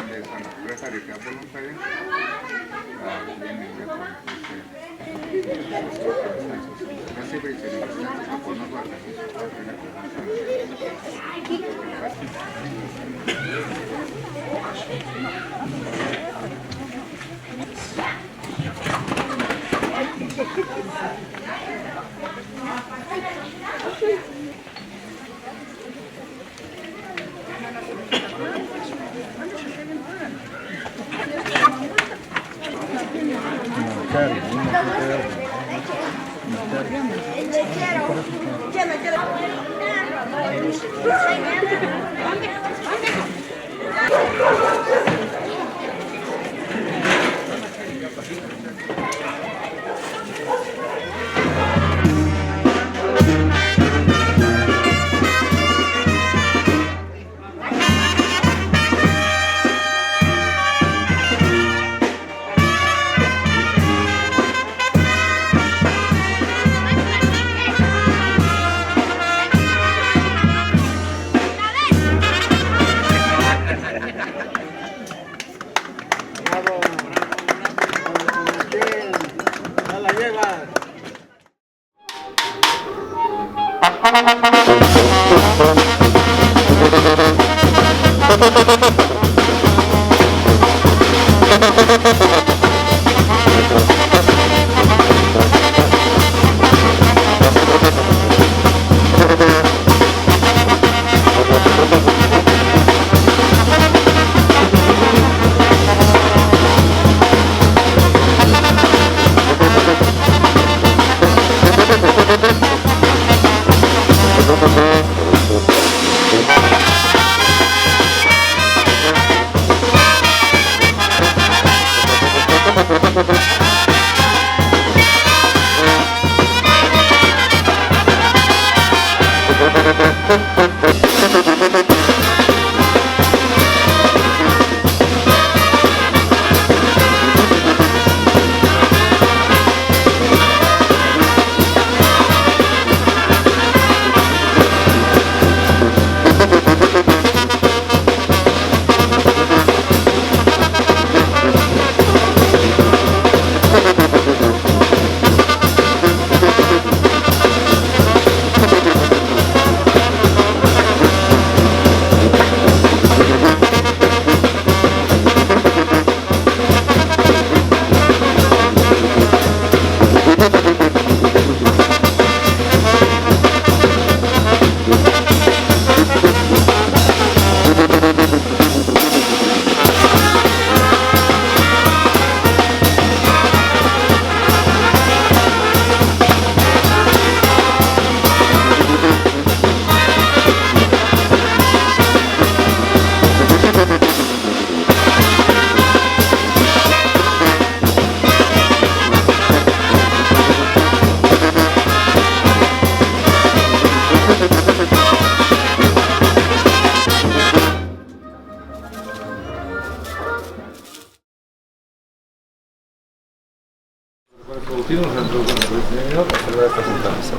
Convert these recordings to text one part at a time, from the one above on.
de Santa Teresa de Caridad Voluntaria, vienen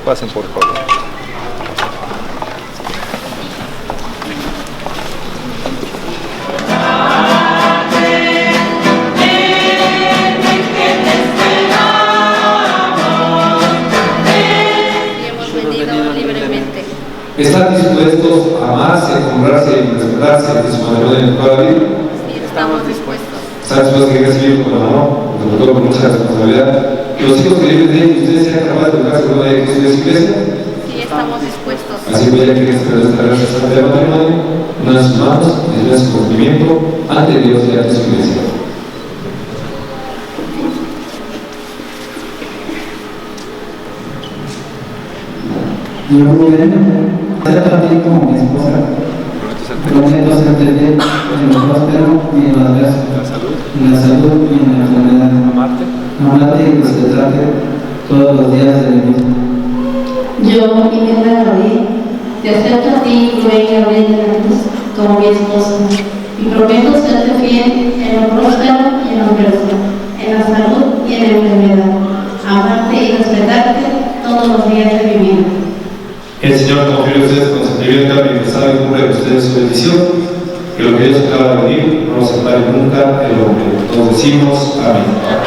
Pasen por favor. ¿Están dispuestos a amarse, a honrarse y respetarse de su matrimonio en toda la vida? Sí, estamos dispuestos. ¿Están dispuestos a que reciben con amor, sobre todo con mucha responsabilidad? ¿Los hijos que viven de ellos, ustedes sean capaces de educarse con una de Cristo y de su iglesia? Sí, estamos dispuestos. Así voy a que esta gracia santa del matrimonio, una de sus manos, de su cumplimiento ante Dios y ante su iglesia. Yo ser también como mi esposa, prometo serte fiel en lo próspero y en lo adverso, en la salud y en la enfermedad, amarte y respetarte todos los días de mi vida. Yo, Inés David, te acepto a ti, Rey Gabriel de la Cruz, como mi esposa, y prometo serte fiel en lo próspero y en lo adverso, en la salud y en la enfermedad, amarte y respetarte todos los días de mi vida. El Señor confíe en ustedes con sentimiento y que sabe cumple ustedes su bendición, que lo que Dios acaba de venir no Todos decimos amén.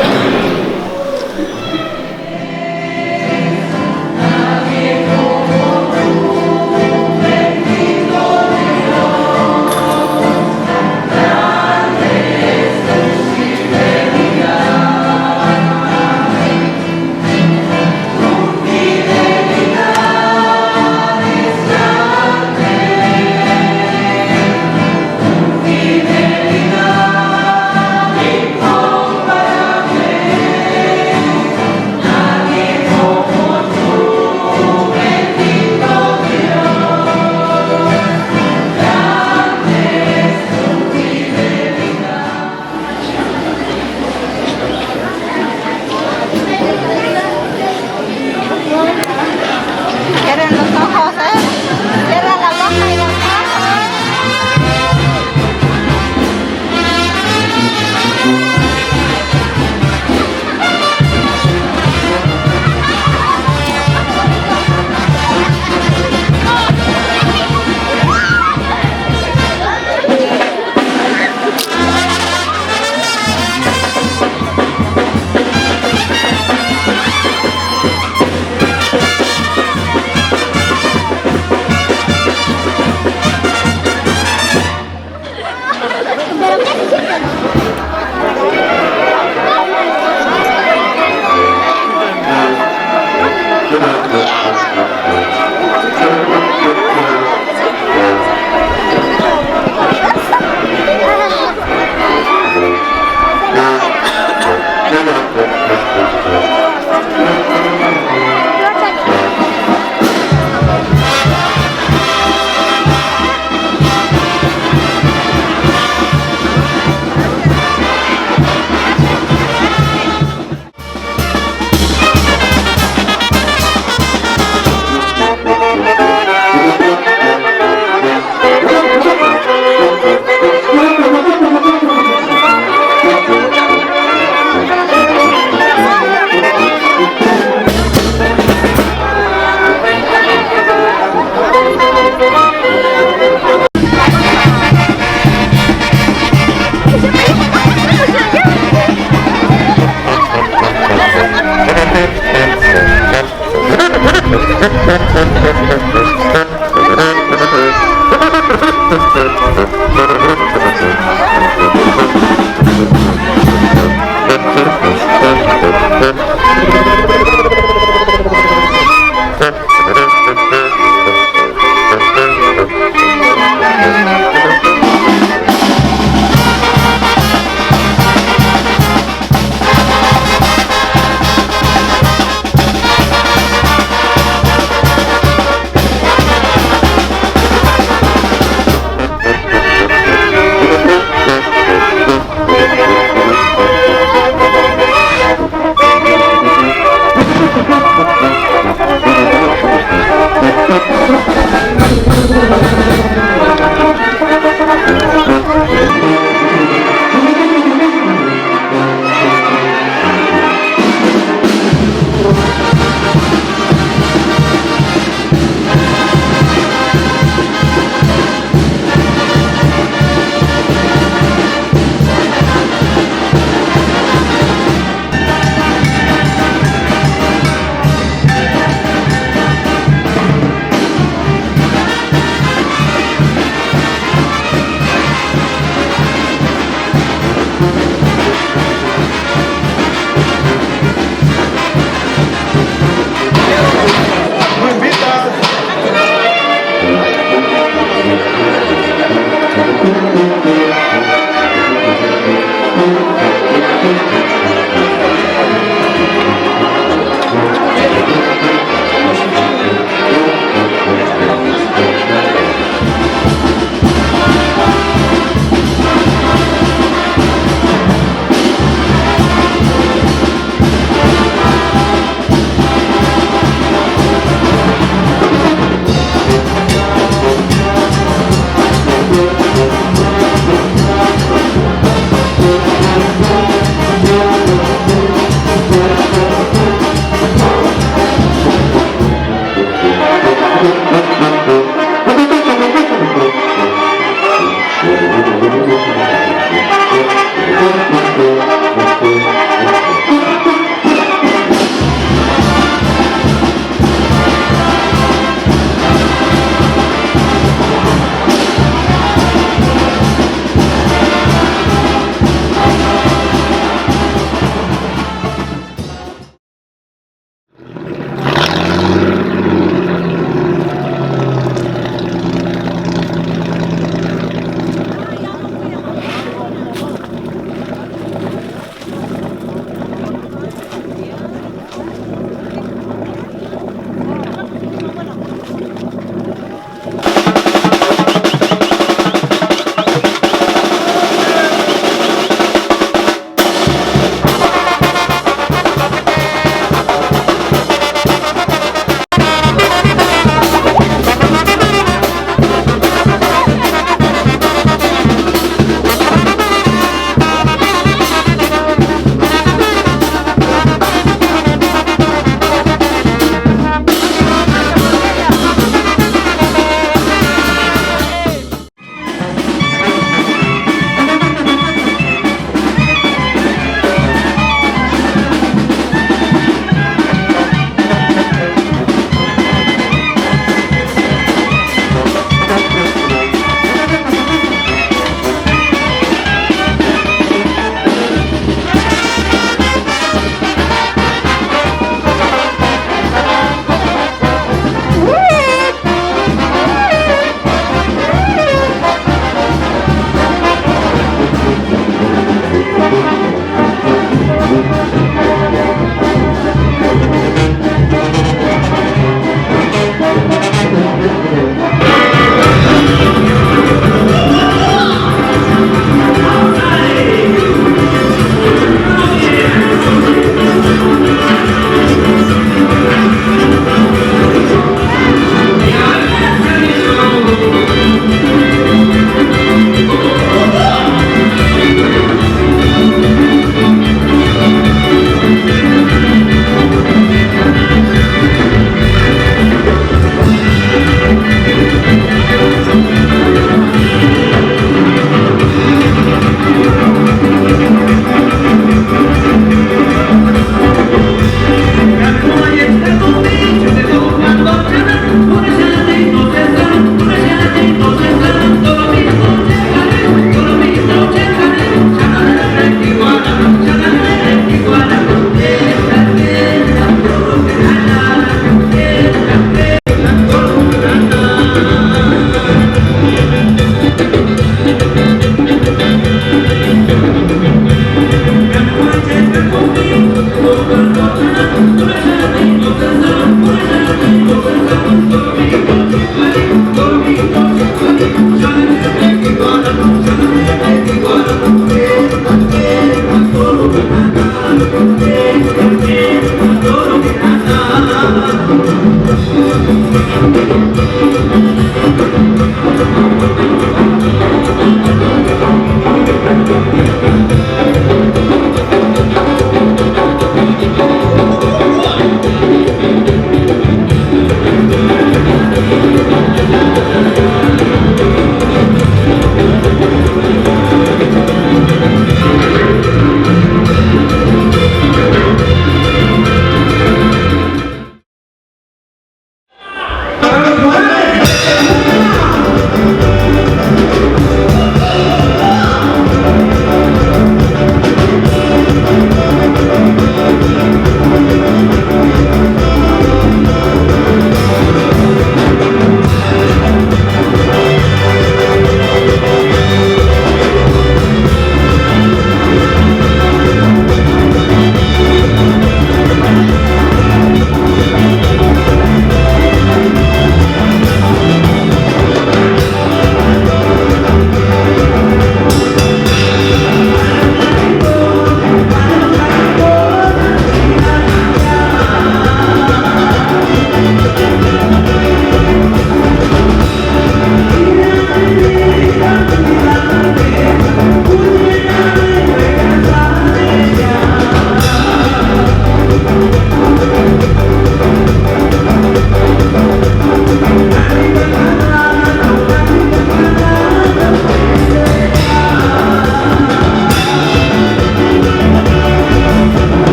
Gracias.